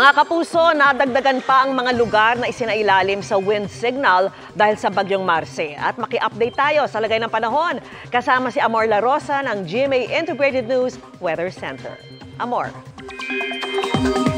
Mga kapuso, nadagdagan pa ang mga lugar na isinailalim sa wind signal dahil sa bagyong Marce. At maki-update tayo sa lagay ng panahon kasama si Amor La Rosa ng GMA Integrated News Weather Center. Amor.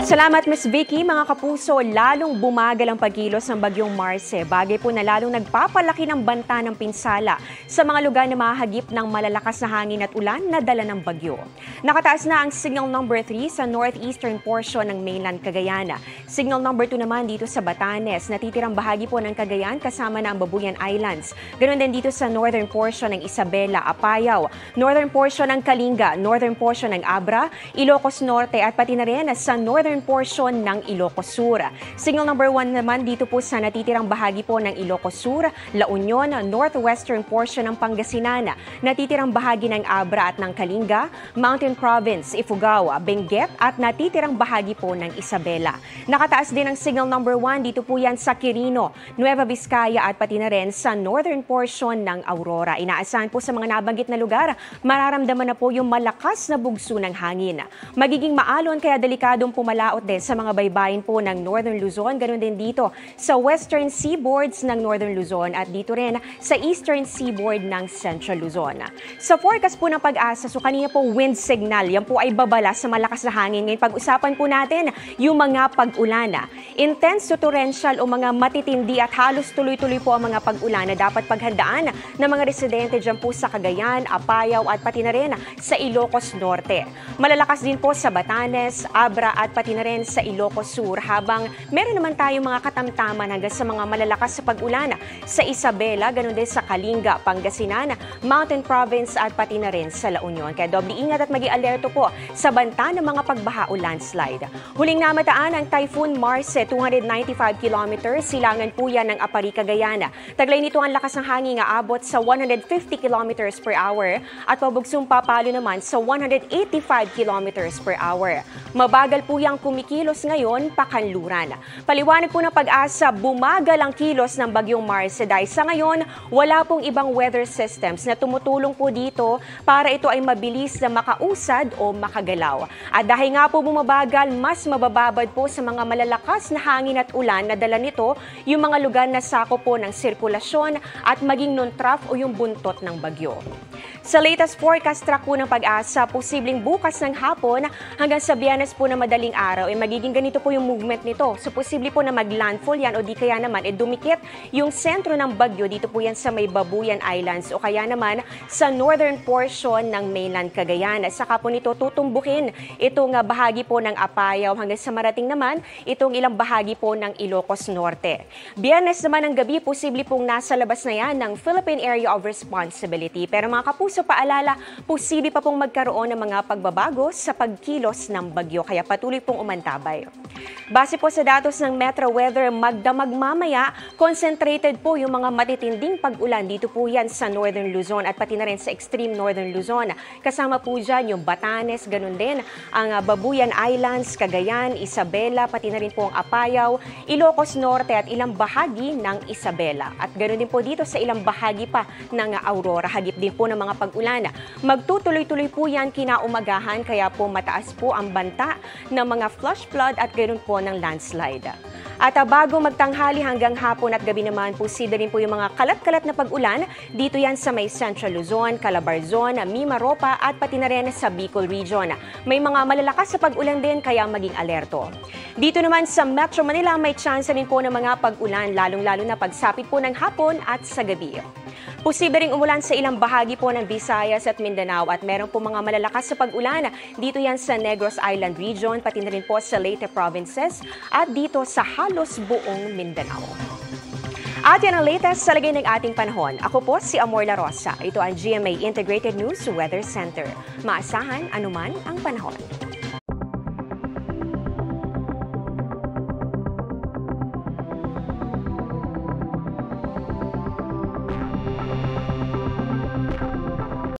Salamat, Ms. Vicky. Mga kapuso, lalong bumagal ang pagkilos ng bagyong Marce. Bagay po na lalong nagpapalaki ng banta ng pinsala sa mga lugar na mahagip ng malalakas na hangin at ulan na dala ng bagyo. Nakataas na ang signal number 3 sa northeastern portion ng mainland Cagayan. Signal number 2 naman dito sa Batanes. Natitirang bahagi po ng Cagayan kasama na ang Babuyan Islands. Ganon din dito sa northern portion ng Isabela, Apayao, northern portion ng Kalinga, northern portion ng Abra, Ilocos Norte at pati na rin sa northern portion ng Ilocos Sur. Signal number 1 naman dito po sa natitirang bahagi po ng Ilocos Sur, La Union, northwestern portion ng Pangasinan, natitirang bahagi ng Abra at ng Kalinga, Mountain Province, Ifugao, Benguet at natitirang bahagi po ng Isabela. Nakataas din ang signal number 1 dito po yan sa Quirino, Nueva Vizcaya at pati na rin sa northern portion ng Aurora. Inaasahan po sa mga nabanggit na lugar, mararamdaman na po yung malakas na bugso ng hangin. Magiging maalon kaya delikadong pumalaot din sa mga baybayin po ng Northern Luzon, ganoon din dito sa western seaboards ng Northern Luzon at dito rin sa eastern seaboard ng Central Luzon. Sa forecast po ng Pag-asa, so kanina po wind signal, yan po ay babala sa malakas na hangin. Ngayon pag-usapan po natin yung mga pag-ulan. Intense to torrential o mga matitindi at halos tuloy-tuloy po ang mga pag-ulan na dapat paghandaan ng mga residente dyan po sa Cagayan, Apayao at pati na rin sa Ilocos Norte. Malalakas din po sa Batanes, Abra at pati na rin sa Ilocos Sur, habang meron naman tayong mga katamtaman hanggang sa mga malalakas sa pag-ulan sa Isabela, ganoon din sa Kalinga, Pangasinan, Mountain Province at pati na rin sa La Union. Kaya doble ingat at maging alerto po sa banta ng mga pagbaha o landslide. Huling namataan ang Typhoon Marce, 295 kilometers, silangan po yan ng Apari, Cagayan. Taglay nito ang lakas ng hangin nga abot sa 150 kilometers per hour at pabugsong papalo naman sa 185 kilometers per hour. Mabagal po yang kumikilos ngayon, pakanluran. Paliwanag po ng Pag-asa, bumagal ang kilos ng bagyong Marce dahil sa ngayon, wala pong ibang weather systems na tumutulong po dito para ito ay mabilis na makausad o makagalaw. At dahil nga po bumabagal, mas mabababad po sa mga malalakas na hangin at ulan na dala nito yung mga lugar na sakop po ng sirkulasyon at maging non-trough o yung buntot ng bagyo. Sa latest forecast track po ng Pag-asa, posibleng bukas ng hapon hanggang sa Biyernes po na madaling araw, magiging ganito po yung movement nito. So posible po na mag-landfall yan o di kaya naman dumikit yung sentro ng bagyo dito po yan sa may Babuyan Islands o kaya naman sa northern portion ng mainland Cagayan. At saka po nito tutumbukin itong bahagi po ng Apayao hanggang sa marating naman itong ilang bahagi po ng Ilocos Norte. Biyernes naman ng gabi, posible pong nasa labas na yan ng Philippine Area of Responsibility. Pero mga kapuso, paalala, posible pa pong magkaroon ng mga pagbabago sa pagkilos ng bagyo, kaya patuloy pong umantabay. Base po sa datos ng Metro Weather, magdamag mamaya, concentrated po yung mga matitinding pag-ulan dito po yan sa Northern Luzon at pati na rin sa extreme Northern Luzon. Kasama po dyan yung Batanes, ganun din ang Babuyan Islands, Cagayan, Isabela, pati na rin po ang Apayao, Ilocos Norte at ilang bahagi ng Isabela. At ganun din po dito sa ilang bahagi pa ng Aurora, hagip din po ng mga pag-ulan. Magtutuloy-tuloy po yan kinaumagahan, kaya po mataas po ang banta ng mga flash flood at ganoon po ng landslide. At bago magtanghali hanggang hapon at gabi naman, posible rin po yung mga kalat-kalat na pag-ulan. Dito yan sa may Central Luzon, Calabarzon, Mimaropa at pati na rin sa Bicol Region. May mga malalakas sa pag-ulan din, kaya maging alerto. Dito naman sa Metro Manila, may chance rin po ng mga pag-ulan, lalong-lalo na pagsapit po ng hapon at sa gabi. Posible ring umulan sa ilang bahagi po ng Visayas at Mindanao at meron po mga malalakas sa pag-ulan. Dito yan sa Negros Island Region, pati na rin po sa Leyte Provinces at dito sa halos buong Mindanao. At yan ang latest sa lagay ng ating panahon. Ako po si Amor La Rosa. Ito ang GMA Integrated News Weather Center. Maasahan anuman ang panahon.